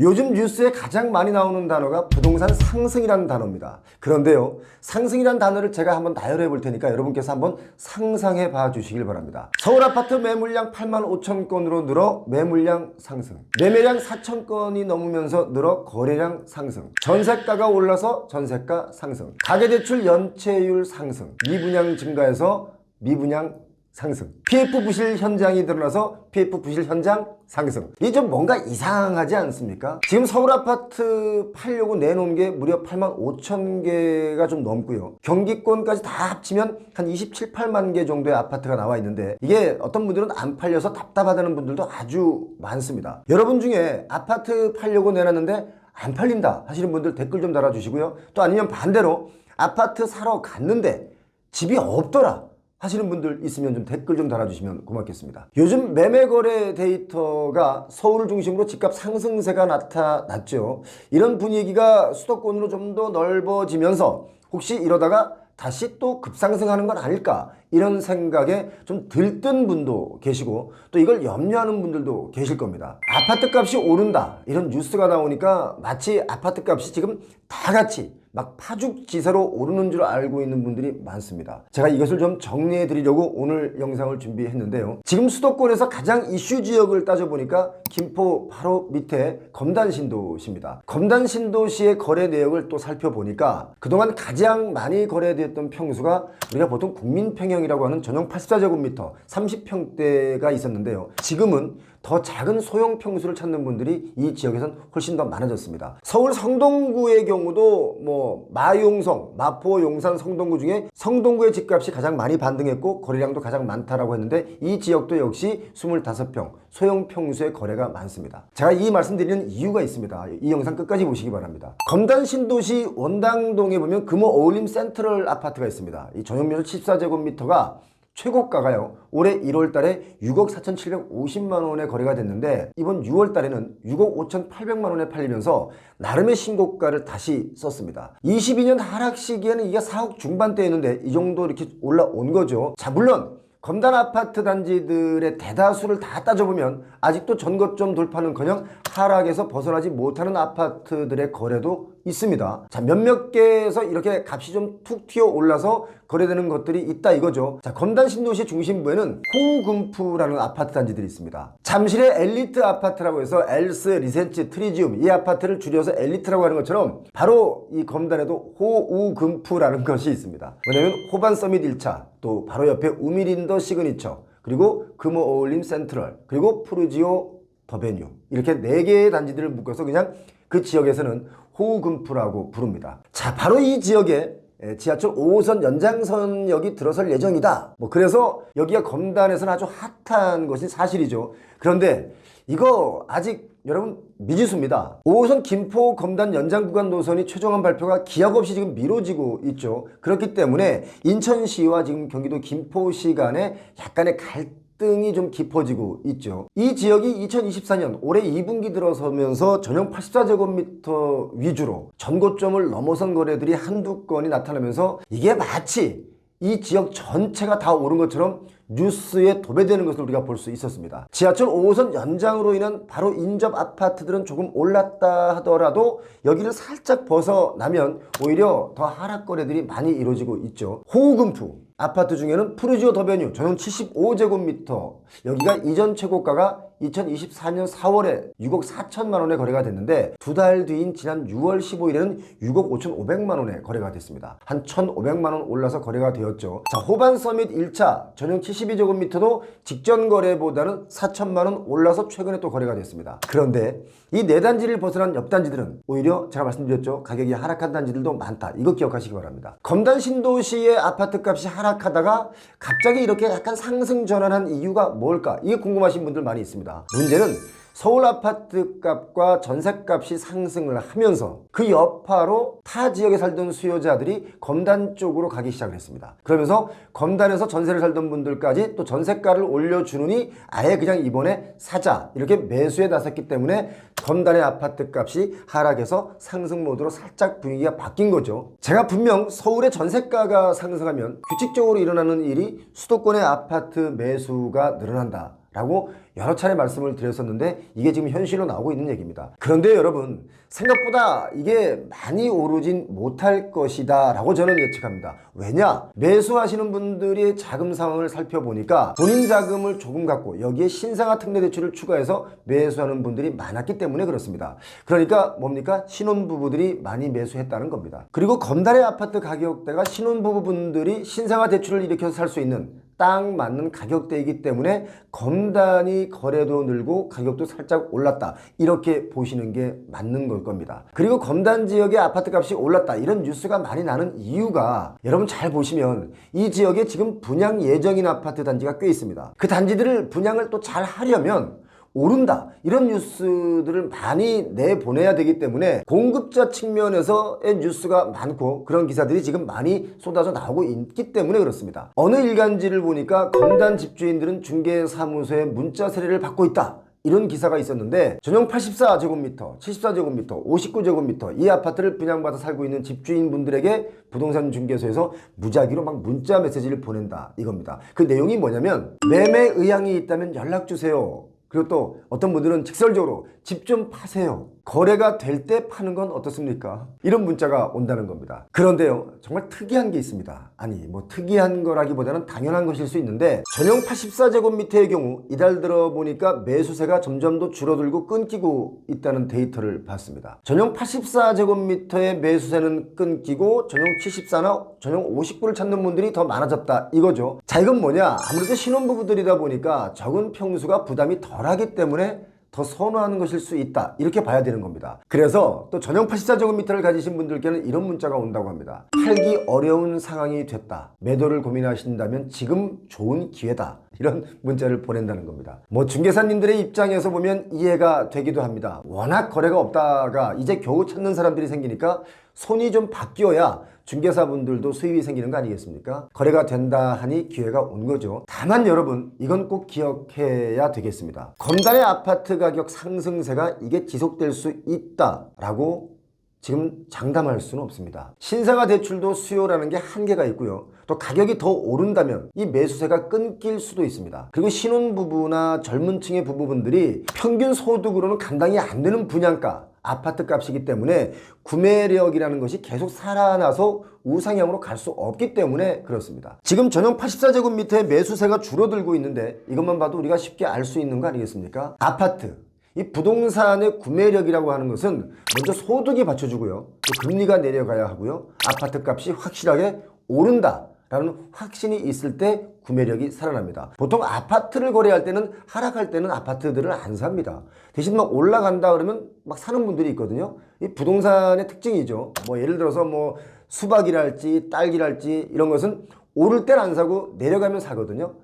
요즘 뉴스에 가장 많이 나오는 단어가 부동산 상승이라는 단어입니다. 그런데요, 상승이라는 단어를 제가 한번 나열해 볼 테니까 여러분께서 한번 상상해 봐 주시길 바랍니다. 서울 아파트 매물량 8만 5천 건으로 늘어 매물량 상승, 매매량 4천 건이 넘으면서 늘어 거래량 상승, 전세가가 올라서 전세가 상승, 가계대출 연체율 상승, 미분양 증가해서 미분양 상승, PF 부실 현장이 드러나서 PF 부실 현장 상승. 이게 좀 뭔가 이상하지 않습니까? 지금 서울 아파트 팔려고 내놓은 게 무려 8만 5천 개가 좀 넘고요. 경기권까지 다 합치면 한 27, 8만 개 정도의 아파트가 나와 있는데 이게 어떤 분들은 안 팔려서 답답하다는 분들도 아주 많습니다. 여러분 중에 아파트 팔려고 내놨는데 안 팔린다 하시는 분들 댓글 좀 달아주시고요. 또 아니면 반대로 아파트 사러 갔는데 집이 없더라 하시는 분들 있으면 좀 댓글 좀 달아주시면 고맙겠습니다. 요즘 매매거래 데이터가 서울을 중심으로 집값 상승세가 나타났죠. 이런 분위기가 수도권으로 좀 더 넓어지면서 혹시 이러다가 다시 또 급상승하는 건 아닐까 이런 생각에 좀 들뜬 분도 계시고 또 이걸 염려하는 분들도 계실 겁니다. 아파트 값이 오른다 이런 뉴스가 나오니까 마치 아파트 값이 지금 다 같이 막 파죽지세로 오르는 줄 알고 있는 분들이 많습니다. 제가 이것을 좀 정리해 드리려고 오늘 영상을 준비했는데요. 지금 수도권에서 가장 이슈 지역을 따져보니까 김포 바로 밑에 검단신도시입니다. 검단신도시의 거래 내역을 또 살펴보니까 그동안 가장 많이 거래되었던 평수가 우리가 보통 국민평형이라고 하는 전용 84제곱미터 30평대가 있었는데요. 지금은 더 작은 소형 평수를 찾는 분들이 이 지역에선 훨씬 더 많아졌습니다. 서울 성동구의 경우도 마용성, 마포, 용산, 성동구 중에 성동구의 집값이 가장 많이 반등했고 거래량도 가장 많다라고 했는데 이 지역도 역시 25평 소형 평수의 거래가 많습니다. 제가 이 말씀드리는 이유가 있습니다. 이 영상 끝까지 보시기 바랍니다. 검단신도시 원당동에 보면 금호 어울림 센트럴 아파트가 있습니다. 이 전용면적 14제곱미터가 최고가가요 올해 1월 달에 6억 4,750만 원에 거래가 됐는데 이번 6월 달에는 6억 5,800만 원에 팔리면서 나름의 신고가를 다시 썼습니다. 22년 하락 시기에는 이게 4억 중반대였는데 이 정도 이렇게 올라온 거죠. 자, 물론 검단 아파트 단지들의 대다수를 다 따져보면 아직도 전고점 돌파는커녕 하락에서 벗어나지 못하는 아파트들의 거래도 있습니다. 자, 몇몇 개에서 이렇게 값이 좀 툭 튀어 올라서 거래되는 것들이 있다 이거죠. 자, 검단 신도시 중심부에는 호우금프라는 아파트 단지들이 있습니다. 잠실의 엘리트 아파트라고 해서 엘스, 리센치, 트리지움 이 아파트를 줄여서 엘리트라고 하는 것처럼 바로 이 검단에도 호우금프라는 것이 있습니다. 뭐냐면 호반 서밋 1차, 또 바로 옆에 우미린더 시그니처, 그리고 금호 어울림 센트럴, 그리고 푸르지오 더베뉴 이렇게 4개의 단지들을 묶어서 그냥 그 지역에서는 호우금프라고 부릅니다. 자, 바로 이 지역에 지하철 5호선 연장선역이 들어설 예정이다. 그래서 여기가 검단에서는 아주 핫한 것이 사실이죠. 그런데 이거 아직 여러분 미지수입니다. 5호선 김포 검단 연장 구간 노선이 최종한 발표가 기약 없이 지금 미뤄지고 있죠. 그렇기 때문에 인천시와 지금 경기도 김포시 간에 약간의 갈등이 좀 깊어지고 있죠. 이 지역이 2024년 올해 2분기 들어서면서 전용 84제곱미터 위주로 전고점을 넘어선 거래들이 한두 건이 나타나면서 이게 마치 이 지역 전체가 다 오른 것처럼 뉴스에 도배되는 것을 우리가 볼 수 있었습니다. 지하철 5호선 연장으로 인한 바로 인접 아파트들은 조금 올랐다 하더라도 여기를 살짝 벗어나면 오히려 더 하락 거래들이 많이 이루어지고 있죠. 호우금프 아파트 중에는 푸르지오 더베뉴 전용 75제곱미터 여기가 이전 최고가가 2024년 4월에 6억 4천만 원에 거래가 됐는데 두 달 뒤인 지난 6월 15일에는 6억 5,500만 원에 거래가 됐습니다. 한 1,500만 원 올라서 거래가 되었죠. 자, 호반 서밋 1차 전용 72제곱미터도 직전 거래보다는 4천만 원 올라서 최근에 또 거래가 됐습니다. 그런데 이 네 단지를 벗어난 옆 단지들은 오히려 제가 말씀드렸죠. 가격이 하락한 단지들도 많다. 이거 기억하시기 바랍니다. 검단 신도시의 아파트 값이 하락하다가 갑자기 이렇게 약간 상승 전환한 이유가 뭘까? 이게 궁금하신 분들 많이 있습니다. 문제는 서울 아파트 값과 전세 값이 상승을 하면서 그 여파로 타 지역에 살던 수요자들이 검단 쪽으로 가기 시작을 했습니다. 그러면서 검단에서 전세를 살던 분들까지 또 전세가를 올려주느니 아예 그냥 이번에 사자 이렇게 매수에 나섰기 때문에 검단의 아파트 값이 하락해서 상승 모드로 살짝 분위기가 바뀐 거죠. 제가 분명 서울의 전세가가 상승하면 규칙적으로 일어나는 일이 수도권의 아파트 매수가 늘어난다 라고 여러 차례 말씀을 드렸었는데 이게 지금 현실로 나오고 있는 얘기입니다. 그런데 여러분, 생각보다 이게 많이 오르진 못할 것이다 라고 저는 예측합니다. 왜냐? 매수하시는 분들의 자금 상황을 살펴보니까 본인 자금을 조금 갖고 여기에 신생아 특례 대출을 추가해서 매수하는 분들이 많았기 때문에 그렇습니다. 그러니까 뭡니까? 신혼부부들이 많이 매수했다는 겁니다. 그리고 검달의 아파트 가격대가 신혼부부분들이 신생아 대출을 일으켜서 살 수 있는 딱 맞는 가격대이기 때문에 검단이 거래도 늘고 가격도 살짝 올랐다, 이렇게 보시는 게 맞는 걸 겁니다. 그리고 검단 지역의 아파트 값이 올랐다, 이런 뉴스가 많이 나는 이유가 여러분 잘 보시면 이 지역에 지금 분양 예정인 아파트 단지가 꽤 있습니다. 그 단지들을 분양을 또 잘 하려면 오른다, 이런 뉴스들을 많이 내보내야 되기 때문에 공급자 측면에서의 뉴스가 많고 그런 기사들이 지금 많이 쏟아져 나오고 있기 때문에 그렇습니다. 어느 일간지를 보니까 검단 집주인들은 중개사무소에 문자 세례를 받고 있다, 이런 기사가 있었는데 전용 84제곱미터, 74제곱미터, 59제곱미터 이 아파트를 분양받아 살고 있는 집주인분들에게 부동산 중개소에서 무작위로 막 문자 메시지를 보낸다, 이겁니다. 그 내용이 뭐냐면 매매 의향이 있다면 연락주세요. 그리고 또 어떤 분들은 직설적으로 집 좀 파세요. 거래가 될 때 파는 건 어떻습니까? 이런 문자가 온다는 겁니다. 그런데요, 정말 특이한 게 있습니다. 아니, 뭐 특이한 거라기보다는 당연한 것일 수 있는데 전용 84제곱미터의 경우 이달 들어 보니까 매수세가 점점 더 줄어들고 끊기고 있다는 데이터를 봤습니다. 전용 84제곱미터의 매수세는 끊기고 전용 74나 전용 59를 찾는 분들이 더 많아졌다, 이거죠. 자, 이건 뭐냐? 아무래도 신혼부부들이다 보니까 적은 평수가 부담이 덜하기 때문에 더 선호하는 것일 수 있다, 이렇게 봐야 되는 겁니다. 그래서 또 전용 84제곱미터를 가지신 분들께는 이런 문자가 온다고 합니다. 팔기 어려운 상황이 됐다, 매도를 고민하신다면 지금 좋은 기회다, 이런 문자를 보낸다는 겁니다. 뭐 중개사님들의 입장에서 보면 이해가 되기도 합니다. 워낙 거래가 없다가 이제 겨우 찾는 사람들이 생기니까 손이 좀 바뀌어야 중개사분들도 수입이 생기는 거 아니겠습니까? 거래가 된다 하니 기회가 온 거죠. 다만 여러분, 이건 꼭 기억해야 되겠습니다. 검단의 아파트 가격 상승세가 이게 지속될 수 있다라고 지금 장담할 수는 없습니다. 신생아 대출도 수요라는 게 한계가 있고요. 또 가격이 더 오른다면 이 매수세가 끊길 수도 있습니다. 그리고 신혼부부나 젊은 층의 부부분들이 평균 소득으로는 감당이 안 되는 분양가, 아파트 값이기 때문에 구매력이라는 것이 계속 살아나서 우상향으로 갈 수 없기 때문에 그렇습니다. 지금 전용 84제곱미터의 매수세가 줄어들고 있는데 이것만 봐도 우리가 쉽게 알 수 있는 거 아니겠습니까? 아파트, 이 부동산의 구매력이라고 하는 것은 먼저 소득이 받쳐주고요, 또 금리가 내려가야 하고요, 아파트 값이 확실하게 오른다 라는 확신이 있을 때 구매력이 살아납니다. 보통 아파트를 거래할 때는, 하락할 때는 아파트들을 안 삽니다. 대신 막 올라간다 그러면 막 사는 분들이 있거든요. 이 부동산의 특징이죠. 뭐 예를 들어서 뭐 수박이랄지 딸기랄지 이런 것은 오를 땐 안 사고 내려가면 사거든요.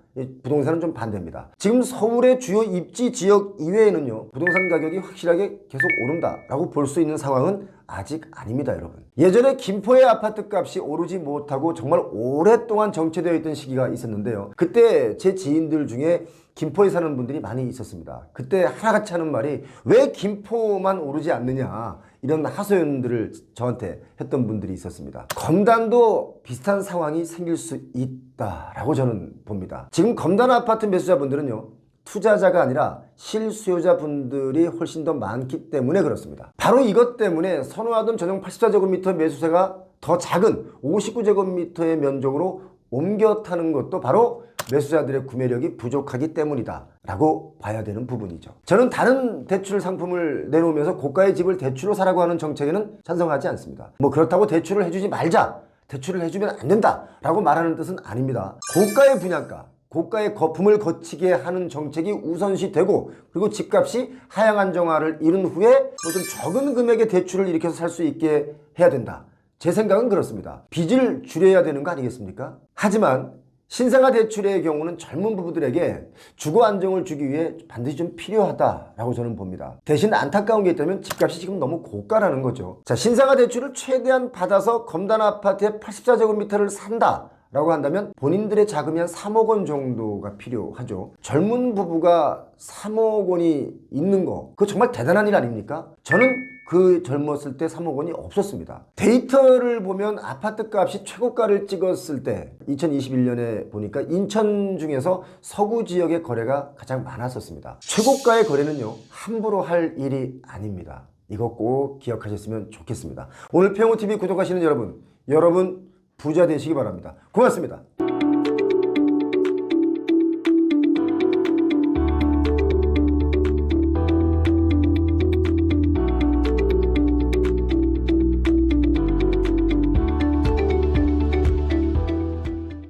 부동산은 좀 반대입니다. 지금 서울의 주요 입지 지역 이외에는요, 부동산 가격이 확실하게 계속 오른다라고 볼 수 있는 상황은 아직 아닙니다, 여러분. 예전에 김포의 아파트 값이 오르지 못하고 정말 오랫동안 정체되어 있던 시기가 있었는데요. 그때 제 지인들 중에 김포에 사는 분들이 많이 있었습니다. 그때 하나같이 하는 말이 왜 김포만 오르지 않느냐, 이런 하소연들을 저한테 했던 분들이 있었습니다. 검단도 비슷한 상황이 생길 수 있다라고 저는 봅니다. 지금 검단 아파트 매수자분들은요, 투자자가 아니라 실수요자분들이 훨씬 더 많기 때문에 그렇습니다. 바로 이것 때문에 선호하던 전용 84제곱미터 매수세가 더 작은 59제곱미터의 면적으로 옮겨 타는 것도 바로 매수자들의 구매력이 부족하기 때문이다 라고 봐야 되는 부분이죠. 저는 다른 대출 상품을 내놓으면서 고가의 집을 대출로 사라고 하는 정책에는 찬성하지 않습니다. 뭐 그렇다고 대출을 해주지 말자, 대출을 해주면 안 된다 라고 말하는 뜻은 아닙니다. 고가의 분양가, 고가의 거품을 거치게 하는 정책이 우선시 되고, 그리고 집값이 하향 안정화를 이룬 후에 좀 적은 금액의 대출을 일으켜서 살 수 있게 해야 된다. 제 생각은 그렇습니다. 빚을 줄여야 되는 거 아니겠습니까? 하지만 신생아 대출의 경우는 젊은 부부들에게 주거 안정을 주기 위해 반드시 좀 필요하다라고 저는 봅니다. 대신 안타까운 게 있다면 집값이 지금 너무 고가라는 거죠. 자, 신생아 대출을 최대한 받아서 검단 아파트의 84제곱미터를 산다 라고 한다면 본인들의 자금이 한 3억 원 정도가 필요하죠. 젊은 부부가 3억 원이 있는 거, 그거 정말 대단한 일 아닙니까? 저는 그 젊었을 때 3억 원이 없었습니다. 데이터를 보면 아파트 값이 최고가를 찍었을 때 2021년에 보니까 인천 중에서 서구 지역의 거래가 가장 많았었습니다. 최고가의 거래는요, 함부로 할 일이 아닙니다. 이거 꼭 기억하셨으면 좋겠습니다. 오늘 평호TV 구독하시는 여러분 부자 되시기 바랍니다. 고맙습니다.